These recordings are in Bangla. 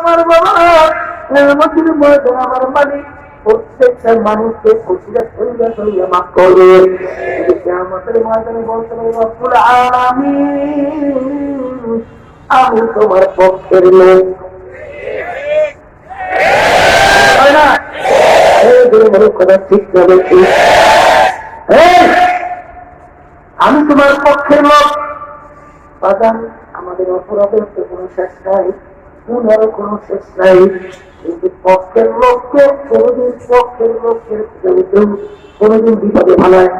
আমার বাবা আমাদের ময়দান আমার মালিক প্রত্যেকটা মানুষকে খুশিরা সইয়া সইয়া মাফ করবে। আমাদের ময়দানে বলতে হবে রব্বুল আলামিন আমি তোমার পক্ষের লোক। ঠিক যাবে, আমি তোমার পক্ষের লোক। বাজান আমাদের অপরাধের তো কোনো শেষ নাই, গুণেরও কোনো শেষ নাই, কিন্তু পক্ষের লোককে কোনদিন পক্ষের লোকের কোনদিন বিপদে ভালায়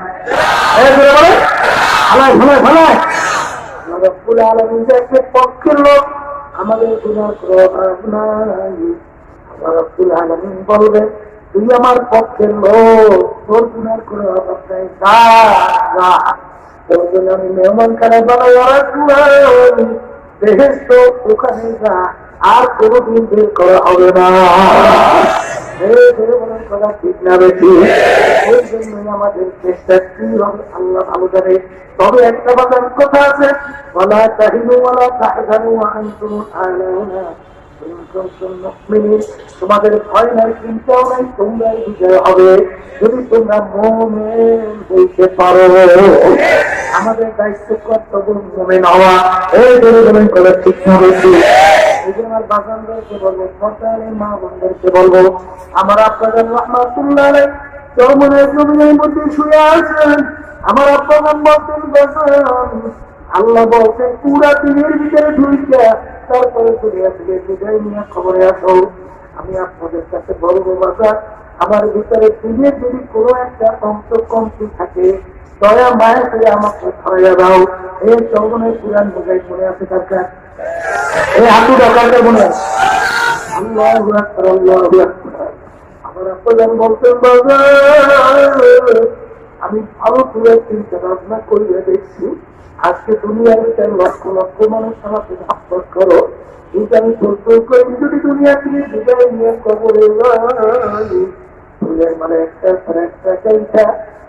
ভালায় ভালায় ভালায়। রব্বুল আলামিন যে একটা পক্ষের লোক, আমাদের গুনার কোনো অভাব নাই। রব্বুল আলামিন বলবে তুই আমার পক্ষের লোক, তোর গুনার কোনো অভাব নাই, আমি মেহমান খানে বানাই বেহেশত ওখানে যা, আর কোনদিন বের করা হবে না। ঠিক না বেশি ওই জন্যই আমাদের চেষ্টা কি হবে আল্লাহ ভালো জানে। তবে একটা বাজার কথা আছে, ওয়ালা তাহিনু ওয়ালা তাহজানু ওয়া আনতুম আ'লাউনা ইন কুনতুম মুমিনিন। তোমাদের ভয় নাই, চিন্তাও নাই, তোমরাই বিজয় হবে যদি তোমরা মুমিন হইতে পারো। আমাদের দায়িত্ব কর্তব্য মুমিন হওয়া। এই মুমিন করে ঠিক না বেশি। আমার বাগানদেরকে বলবো, সরকারের মা বোনদেরকে বলবো, আমার আপনাদের রহমাতুল্লাহ আলাইহি চরমনের জমিনের মধ্যে শুয়ে আছেন। আমার আপনার বলতেন আল্লাহ বলছেন পুরা দিনের ভিতরে ঢুইকা তারপরে দুনিয়া থেকে বিদায় নিয়ে খবরে আসো। আমি আপনাদের কাছে বলবো বাবা, আমার ভিতরে দিনের যদি কোনো একটা অংশ কমতি থাকে দয়া মায়া করে আমাকে ছড়াইয়া দাও। এই চরমনের পুরান বোঝাই মনে আছে কারকার এই হাতু দরকার মনে হয়। আল্লাহু আকবার আল্লাহু আকবার। আমার আপনাদের বলতেন বাবা, আমি ভালো করে চিন্তা ভাবনা করিয়া দেখছি, আজকে দুনিয়ার ভিতরে লক্ষ লক্ষ মানুষ আমাকে ভাবত করো, কিন্তু আমি প্রস্তুত করি যদি দুনিয়া থেকে বিদায় নিয়ে কবরে মানে একটার পর একটা চাইটা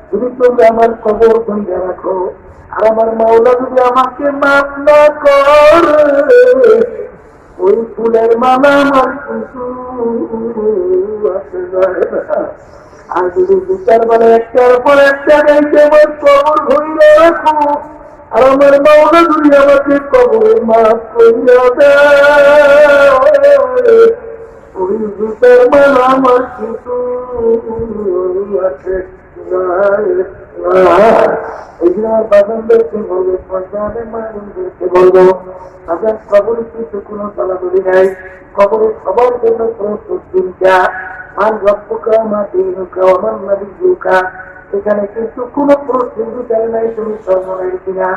যদি তোমরা আমার কবর বন্ধে রাখো, আর আমার মাওলা যদি আমাকে মাফ না করে, ওই ফুলের মালা আমার কিছু আসে যায় না। আর যদি বিচার মানে একটার পর একটা গাইতে আমার কবর ধরে রাখো, আর আমার মাওলা যদি আমাকে কবরে মাফ করিয়া দেয়, ওই বিচার মালা আমার কিছু আসে বাগানদেরকে বলবো, সরকারের মানুষদেরকে বলবো, তাদের কবরে কিছু কোনো চলাচলি নাই। কবরে সবার জন্য প্রস্তুতিটা মান রক্ষা মা দিনুকা আমার নাবিযুকা। এখানে কিন্তু কোনো প্রস্তুতি চাই নাই। তুমি সর্বনের কিনা,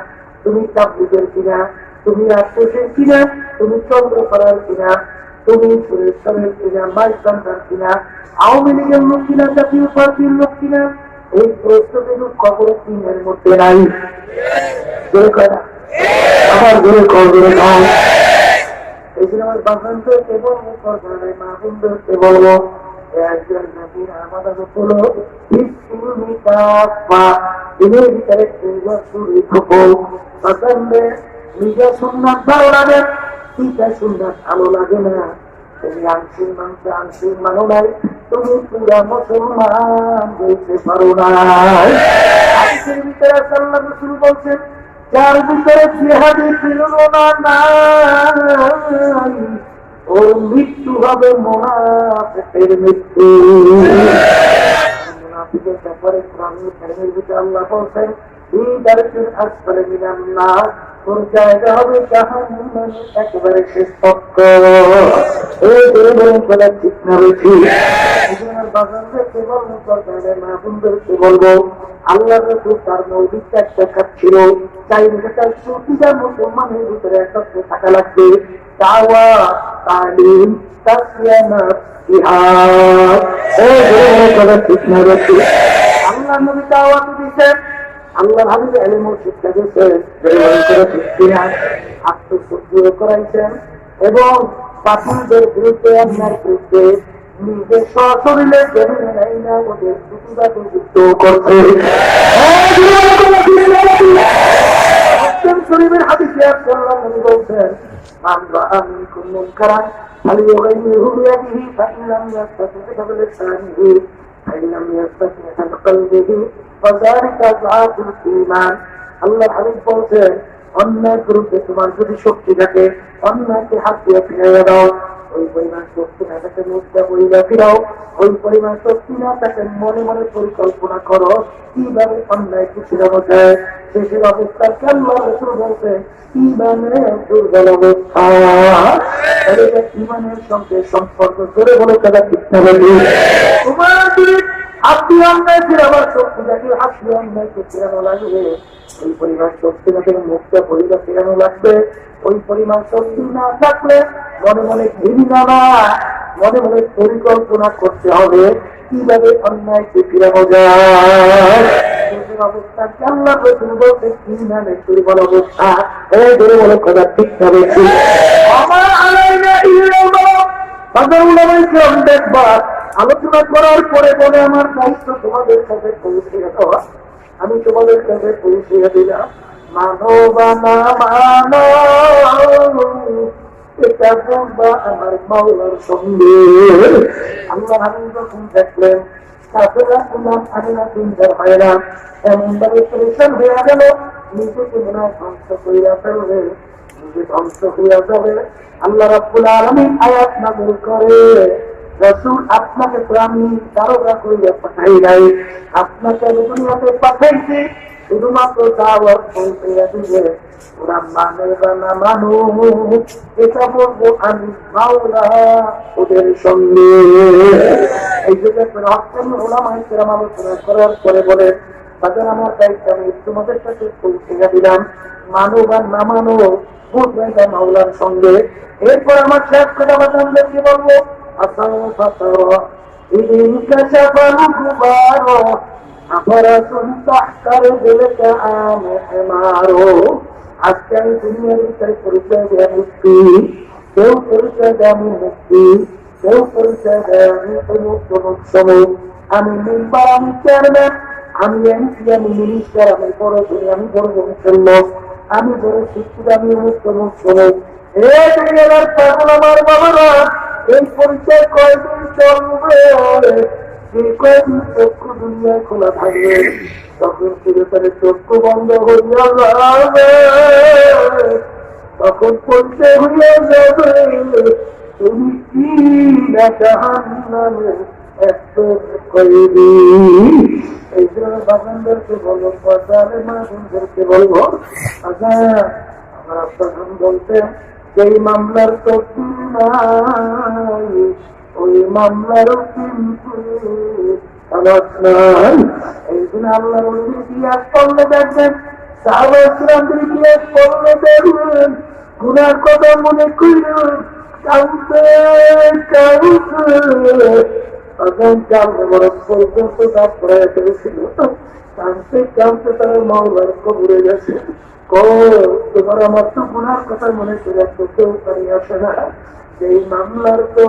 তুমি তাবলীগের কিনা, তুমি আত্মীয়ের কিনা, তুমি চন্দ্রপাড়ার কিনা, তুমি সুরেশ্বরের কিনা, মাইকান্দার কিনা, আওয়ামী লীগের লোক কিনা, জাতীয় পার্টির লোক কিনা, এই প্রস্তুতি খবর তিনের মধ্যে নাই। আমার ঘরে খবরে খাও। এই জন্য আমার বাগানদেরকে বলবো, সরকারের মা বোনদেরকে বলবো, আমাদের হলো দিনের ভিতরে নিজের সুন্নাত ভালো লাগে, তিনটা সুন্নাত ভালো লাগে না। তুমি আংশিক মানুষ আংশিক মানো নাই, তুমি পুরা মুসলমান বলতে পারো না। আংশিক ভিতরে আল্লাহ রাসূল বলছেন, যার ভিতরে জিহাদি প্রেরণা নাই, ওর মৃত্যু হবে মুনাফিকের মৃত্যু। মুনাফিকের ব্যাপারে কোরআনের কারিমের ভিতরে আল্লাহ বলছেন, আসফালে মিনান নার, ওর জায়গা হবে জাহান্নামের একেবারে শেষ পক্ষ। এই ধরে বলুন কথা ঠিক না বেশি। বাগানদেরকে বলবো, সরকারের মা বোনদেরকে বলবো, আল্লাহ রাসূল তার নৈতিক একটা কাজ ছিল, তাই তার প্রতিটা মুসলমানের ভিতরে একটা থাকা লাগবে, দাওয়া তালিম তাসলিয়ানা জিহাদ। এই ধরে কথা ঠিক না বেশি। আল্লাহ নবী দাওয়াত দিয়েছেন, আল্লাহ হাবিব ইলম শিক্ষা দিয়েছেন, আত্মশুদ্ধি করাইছেন এবং পাপীদের বিরুদ্ধে অন্যায়ের বিরুদ্ধে নিজের সশরীরে জমিনে নাই না ওদের প্রতিবাদে যুদ্ধ করছে। শরীফের হাদিসে আল্লাহ নবী বলছেন, মান রাআ মিনকুম মুনকারান ফালিয়ুগাইয়িরহু বিয়াদিহি ফাইন লাম ইয়াস্তাতি' ফাবিলিসানিহি ফাইন লাম ইয়াস্তাতি' ফাবিকলবিহি ফাযালিকা আযআফুল ঈমান। আল্লাহ হাবিব বলছেন, অন্যায় বিরুদ্ধে তোমার যদি শক্তি থাকে, অন্যায়কে হাত দিয়ে ফিরিয়ে দাও। ওই পরিমাণ শক্তি না থাকে মুখটা বইলা ফিরাও। ওই পরিমাণ শক্তি না থাকে মনে মনে পরিকল্পনা করো কিভাবে অন্যায়কে ফিরানো যায়। দেশের অবস্থাকে আল্লাহ রাসূল বলছে ঈমানের দুর্বল অবস্থা। ঈমানের সঙ্গে সম্পর্ক করে বলে তারা ঠিক হবে। তোমার যদি আপনি অন্যায় ফিরাবার শক্তি থাকে, আপনি অন্যায়কে ফিরানো লাগবে। ওই পরিমাণ শক্তি না থেকে মুখটা বইলা ফিরানো লাগবে। ওই পরিমাণ শক্তি না থাকলে মনে মনে ঘৃণা না, মনে মনে পরিকল্পনা করতে হবে কিভাবে অন্যায়কে ফিরানো যায়। অবস্থাকে আল্লাহ রাসূল বলতে ঈমানের দুর্বল অবস্থা। এই ধরে বলে কথা ঠিক হবে। আমার আলাইনা ইল্লাল্লাহ দেখবা আলোচনা করার পরে বলে আমার দায়িত্ব তোমাদের কাছে পৌঁছে দেওয়া। আমি তোমাদের কাছে পৌঁছে দিলাম। মানো বা না মানো, এটা বলবা আমার মাওলার সঙ্গে। আল্লাহ হাবিব যখন দেখলেন কাফেররা ইমান আনে না, চিন্তার হয় না, এমন ভাবে পরিশ্রম হয়ে গেল, নিজেকে মনে হয় ধ্বংস করিয়া ফেলবে, নিজে ধ্বংস হইয়া যাবে। আল্লাহ রাব্বুল আলামিন আয়াত নাযিল করে, রাসূল আপনাকে তো আমি দারোগা করিয়া পাঠাই নাই, আপনাকে আমি দুনিয়াতে পাঠাইছি শুধুমাত্র দাওয়াত পৌঁছে দিবে। ওরা মানে বা না মানু, এটা বলবো আমি মাওলা ওদের সঙ্গে। এই যুগে ওলামায়ে কেরাম আলোচনা করার পরে বলে তাদের আমার দায়িত্ব আমি তোমাদের কাছে পৌঁছে দিলাম। মানো বা না মানো বুঝবে মাওলার সঙ্গে। এরপর আমার শেষ কথা বাতানদেরকে বলবো, আসাম ফাতারা ইদিন কাশাফাল গুবারো আফরাতুন তাহতার দিলকা আমারো। আজকে আমি দুনিয়ার ভিতরে পরিচয় দেয়া মুক্তি, কেউ পরিচয় দেয় আমি মুক্তি, কেউ পরিচয় দেয় আমি সময়। আমি মেম্বার, আমি চেয়ারম্যান, আমি এমপি, আমি মিনিস্টার, আমি বড় ধনী, আমি বড় বংশের লোক, আমি বড় শিক্ষিত, আমি অমুক সময়। আমার বাবারা এই পরিচয় কয়দিন চলবে? যে কয়দিন চক্ষু দুনিয়ায় খোলা থাকবে তখন চিরতরে চক্ষু বন্ধ হইয়া যাবে, তখন পরিচয় হইয়া যাবে তুমি কি না জাহান্নামে কয়েদি। এই জন্য বাগানদেরকে বলবো, বাজারে মানুষদেরকে বলবো, আচ্ছা আমার আপনার বলতে সেই মামলার তো নাই, ওই মামলারও কিন্তু নাই। এই জন্য আল্লাহর ইতিহাস পড়লে দেখবেন, সাহাবায়ে-কেরামদের ইতিহাস পড়লে দেখবেন, গুনার কথা মনে করলেন কাউকে পর্যন্ত তা পড়ায় ফেলেছিল। কাঁদতে কাঁদতে তারা মাওলার কবরে গেছে। তোমার আমার তো গুনার কথা মনে করে তো কেউ পারি আসে না। সেই মামলার তো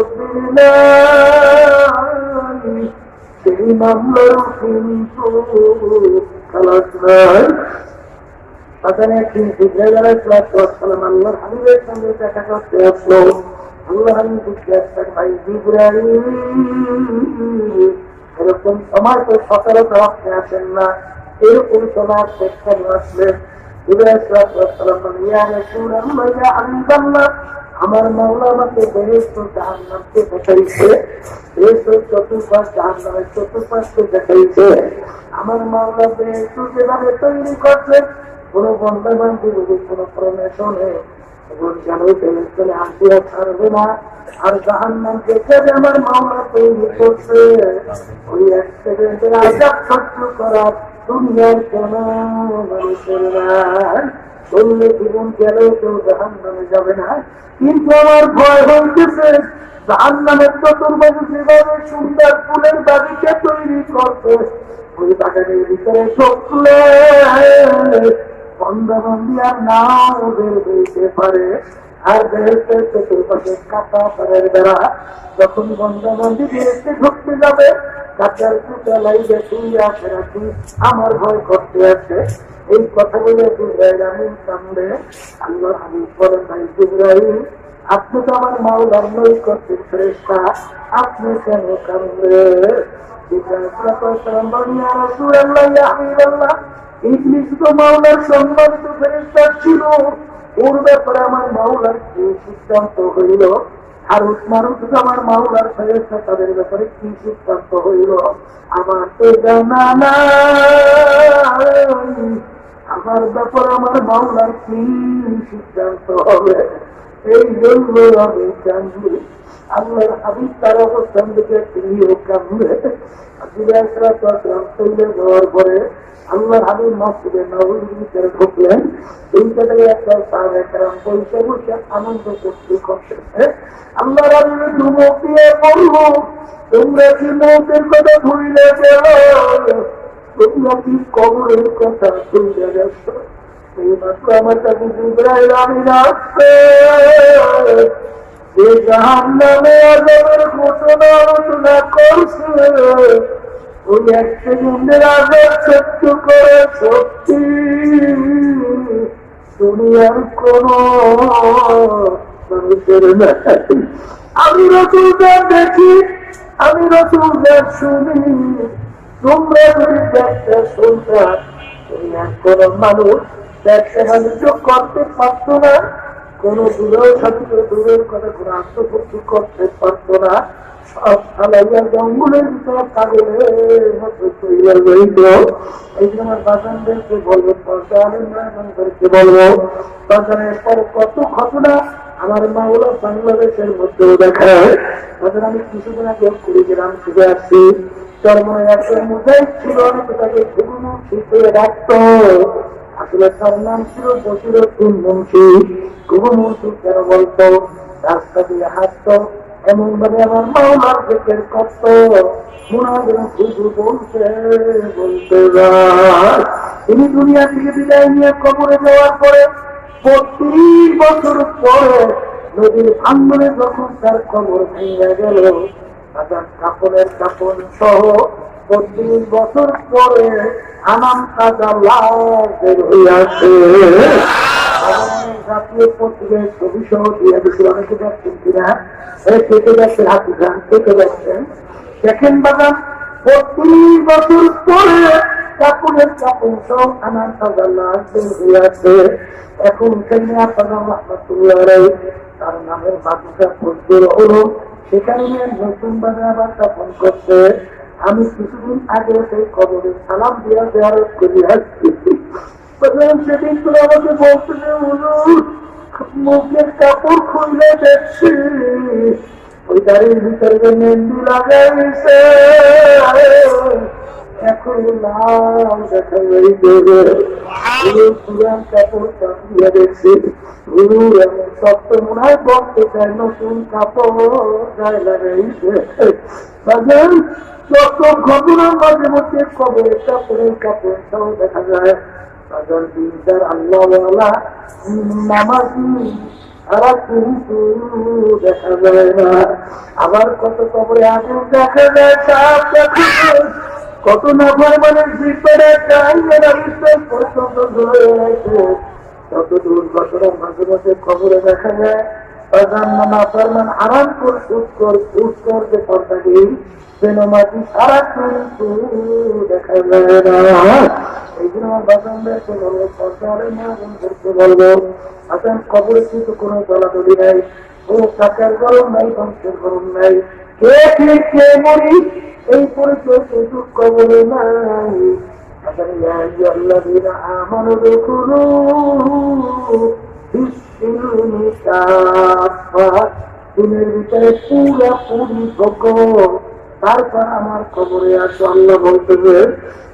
সেই মামলার কিন্তু খালাস নাই। আল্লাহর হাবিবের সঙ্গে দেখা করতে আসলো। আল্লাহ হাবিব ভাই জিবরাইল, এরকম সময় তো সচরাচর আপনি আসেন না, এরকম সময় চেষ্টা আসলেন। আমার মাওলা আমাকে বেহেশত জাহান্নামকে দেখাইছে, বেহেশত চতুর্পাশ জাহান্নামের চতুর্পাশকে দেখাইছে। আমার মাওলা বেহেশত যেভাবে তৈরি করছে, কোন বন্ধা বান্ধব যদি কোন প্রমেশনে ছাড়বে না। আর জাহান্নামকে আমার মাওলা তৈরি করছে ওই এক সেকেন্ডের আযাব সহ্য করার দুনিয়ার কোন মানুষের নাই। চললে জীবন গেলেও কেউ জাহান্নামে যাবে না। কিন্তু আমার ভয় হইতেছে জাহান্নামের চতুর্বাহু যেভাবে সুন্দর ফুলের বাগিচা তৈরি করছে, ওই বাগানের ভিতরে ঢুকলে বন্ধাবন্দি আর নাও বের হইতে পারে। আর বেরোতে চতুর্পাশে কাটা পারের বেড়া, যখন বন্ধাবন্দি বেরোতে ঢুকতে যাবে কাটার কুটা লাইবে তুই আসে রাখি আমার ভয় করতে আছে। এই কথা বলে জিবরাইল আমিন কান্দে। আল্লাহ হাবিব বলেন, ভাই জিবরাইল, আপনি তো আমার মাওলার নৈকট্যের ফেরেশতা, আপনি কেন কান্দে? ইবলিস তো মাওলার সম্মানিত ফেরেশতা ছিল, ওর ব্যাপারে আমার মাওলার কি সিদ্ধান্ত হইল? আর উসমানুর তো আমার মাওলার ফেরেশতা, তাদের ব্যাপারে কি সিদ্ধান্ত হইল আমার তো জানা নাই। আমার ব্যাপারে আমার মাওলার কি সিদ্ধান্ত হবে, এই জন্য আমি জানি। আল্লাহর হাবিব তার অবস্থান থেকে তিনিও কামড়ে যাওয়ার পরে আল্লাহর হাবিব মসজিদে নববীর ভিতরে ঢুকলেন। এই জায়গায় একটা সাহাবায়ে-কেরাম বসে বসে আনন্দ করতে করতেছে। আল্লাহর হাবিব ধুমক দিয়ে বলল, তোমরা কি মৌতের কথা ভুলে গেল? তোমরা কি কবরের কথা ভুলে গেছ? এইমাত্র আমার কাছে জিবরাইল আমিন আসছে, যে জাহান্নামে আযাবের ঘোষণা আলোচনা করছে, ওই এক সেকেন্ডের আযাব সহ্য করে সত্যি দুনিয়ার কোন মানুষের নাই। আমি রাসূলদের দেখি, আমি রাসূলদের শুনি, তোমরা যদি দেখতে শুনতে দুনিয়ার কোন মানুষ ব্যবসা বাণিজ্য করতে পারত না, কোন দূরের সাথে দূরের কথা কোন আত্মভক্তি করতে পারত না, সব ফালাইয়া জঙ্গলের ভিতরে পাগলের মতো তৈরি রইল। এই জন্য আমার বাগানদেরকে বলবো, বাগানদেরকে বলবো, বাগানের পর কত ঘটনা আমার মাওলা বাংলাদেশের মধ্যেও দেখায়। বাগান আমি কিছুদিন আগে কুড়িগ্রাম থেকে আসছি, চরমনে একটা মুজাহিদ ছিল, তাকে ঘুমু শিখিয়ে রাখতো। আসলে তার নাম ছিল বশিরউদ্দিন মুন্সি। ঘুমুমুন্সি কেন বলতো? রাস্তা দিয়ে হাঁটতো, এমন ভাবে আমার মাওলার জিকির করত, মুনাফিক শুধু বলতে বলতে যায়। তিনি দুনিয়া থেকে বিদায় নিয়ে কবরে যাওয়ার পরে ৩২ বছর পরে নদীর ভাঙ্গনে যখন তার কবর ভেঙে গেল, তার কাপড়ের কাপড় সহ ৩২ বছর পরে আনাম কাজা লাশ বের হইয়াছে। জাতীয় পত্রিকায় ছবি সহ দিয়ে দিচ্ছিল, অনেকে দেখছেন কিনা? কেটে যাচ্ছেন, হাতি গান কেটে যাচ্ছেন, দেখেন বাগান ৩২ বছর পরে কাপড়ের কাপড় সহ আনাম কাজা লাশ বের হইয়াছে। এখন সেখানে আপনারা রহমাতুল্লাহ আলাইহি তার নামের বাতিটা ফজলুল উলুম, সেখানে নতুন ভাবে আবার স্থাপন করছে। আমি কিছুদিন আগে সেই কবরে সালাম দিয়া জিয়ারত করে আসছি। সেদিন তো আমাকে বলতে যে মুখের কাপড় খুলে দেখছি, ওই দাঁড়ির ভিতরে মেহেন্দি লাগাইছে, এখন নাম দেখা পুরান কাপড় দিয়ে দেখছি। এমন শক্ত মনে হয় বলতে চায় নতুন কাপড় গায়ে লাগাইছে। যত ঘটনার মাঝে মধ্যে কবরের কাপড়ের কাপড় সব দেখা যায়। দিনদার আল্লাহওয়ালা নামাজি তারা কিন্তু দেখা যায় না। আবার কত কবরে আগুন দেখা যায়, সাপ দেখা যায়, কত না ভয় মানে ভিতরে পর্যন্ত ধরে রয়েছে। কত দুর্ঘটনা মাঝে মাঝে খবরে দেখা যায়। আরাম করে সুদ করতে পর্দাকে সিনেমাটি সারা কিন্তু দেখা যায় না। এই জন্য আমার বাগানদেরকে বলবো, সরকারের মহাজনদেরকে বলবো, আসেন খবরে কিন্তু কোনো দলাদলি নাই, কোনো টাকার গরম নাই, বংশের গরম নাই, কে ঠিক কে মরি এই পরিচয় কিন্তু খবরে নাই। আমানু দুখুলু দিনের ভিতরে পুরাপুরি ভোগ, তারপর আমার খবরে আসো। আল্লাহ বলতেছে,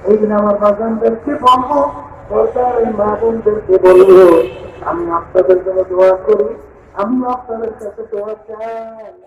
এই দিন আমার বাগানদেরকে বলবো, সরকারের মা বোনদেরকে বলবো, আমি আপনাদের জন্য দোয়া করি, আমি আপনাদের কাছে দোয়া চাই।